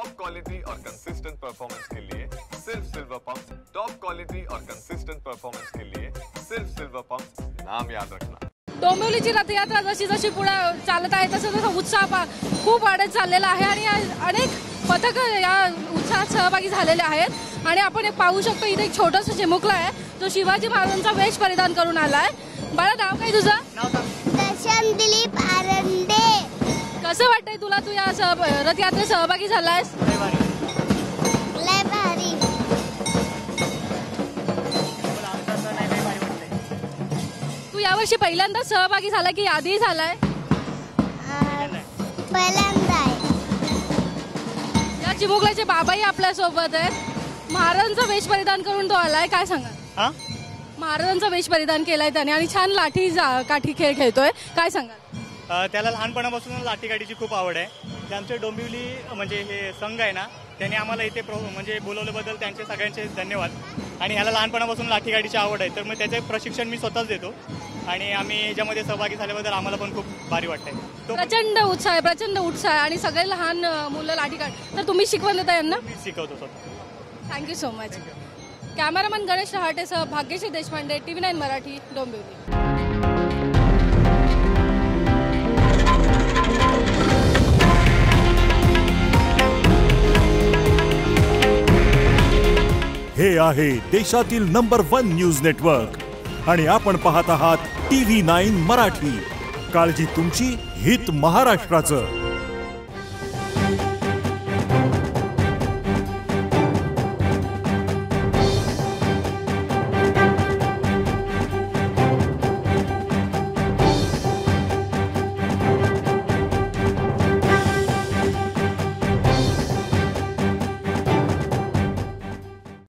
Top quality और consistent performance के लिए सिर्फ सिल्वर पंप। टॉप क्वालिटी और कंसिस्टेंट परफॉर्मेंस के लिए सिर्फ सिल्वर पंप, नाम याद रखना। डोंबिवलीची रथयात्रा जशी जशी पुढे चालत आहे तसं तसं उत्साह खूप वाढत चाललेला आहे आणि अनेक पथक या उत्साहात सहभागी झालेले आहेत आणि आपण एक पाहू शकतो इथे एक छोटासा चिमुकला आहे जो शिवाजी महाराजांचा वेश परिधान करून आलाय। बाळा नाव काय तुझं? दर्शन दिलीप आरंडे। कसं वाटतंय तुला, तू या रथयात्रेत सहभागी झालायस? लय भारी। तू यावर्षी पहिल्यांदा सहभागी झाला की आधी झालाय? पहिल्यांदा आहे। या चिमुकल्याचे बाबाही आपल्या सोबत आहेत। महाराजांचा वेश परिधान करून तो आलाय, काय सांगा? महाराजांचा वेश परिधान केलाय त्याने आणि छान काठी खेळ खेळतोय, काय सांगा? त्याला लहानपणापासून लाठीकाठीची खूप आवड आहे। जे आमचे डोंबिवली म्हणजे हे संघ आहे ना, त्यांनी आम्हाला इथे म्हणजे बोलवल्याबद्दल त्यांचे सगळ्यांचे धन्यवाद। आणि ह्याला लहानपणापासून लाठीकाठीची आवड आहे, तर मग त्याचे प्रशिक्षण मी स्वतःच देतो आणि आम्ही याच्यामध्ये सहभागी झाल्याबद्दल आम्हाला पण खूप भारी वाटतंय। प्रचंड उत्साह आहे आणि सगळे लहान मुलं लाठीकाठी, तर तुम्ही शिकवण देता यांना? मी शिकवतो स्वतः। Thank you so much. Cameraman Ganesh रहाटेसह भाग्यश्री देशपांडे, TV9 मराठी, डोंबिवली। हे आहे देशातील नंबर 1 न्यूज नेटवर्क आणि आपण पाहत आहात TV9 मराठी। काळजी तुमची, हित महाराष्ट्राचं।